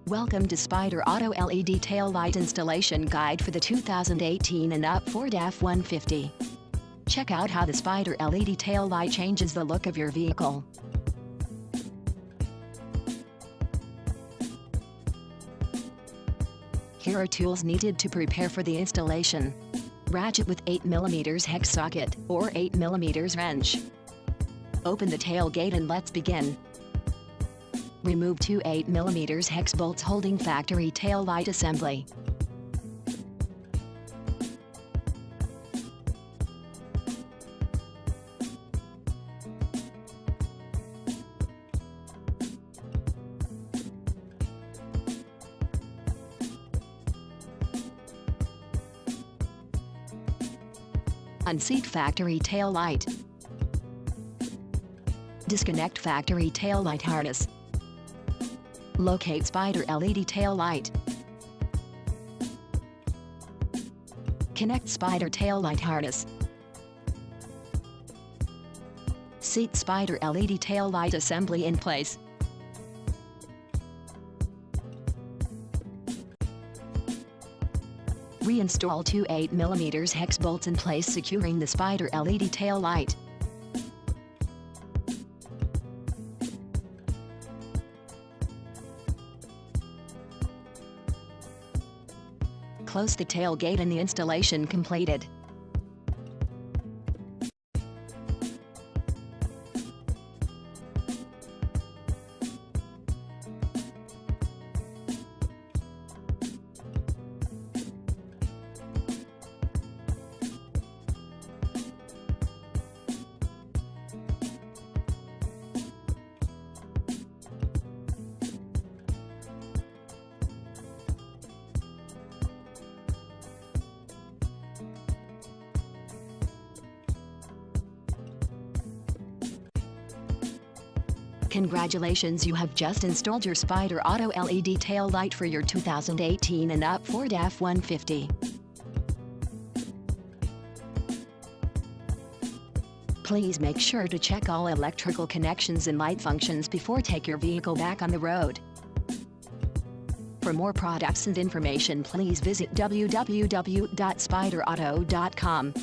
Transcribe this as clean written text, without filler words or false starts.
Welcome to Spyder Auto LED tail light installation guide for the 2018 and up Ford F-150. Check out how the Spyder LED tail light changes the look of your vehicle. Here are tools needed to prepare for the installation. Ratchet with 8mm hex socket or 8mm wrench. Open the tailgate and let's begin. Remove two 8mm hex bolts holding factory tail light assembly. Unseat factory tail light. Disconnect factory tail light harness. Locate Spyder LED tail light. Connect Spyder tail light harness. Seat Spyder LED tail light assembly in place. Reinstall two 8mm hex bolts in place, securing the Spyder LED tail light. Close the tailgate and the installation completed. Congratulations, you have just installed your Spyder Auto LED tail light for your 2018 and up Ford F-150. Please make sure to check all electrical connections and light functions before take your vehicle back on the road. For more products and information, please visit www.spyderauto.com.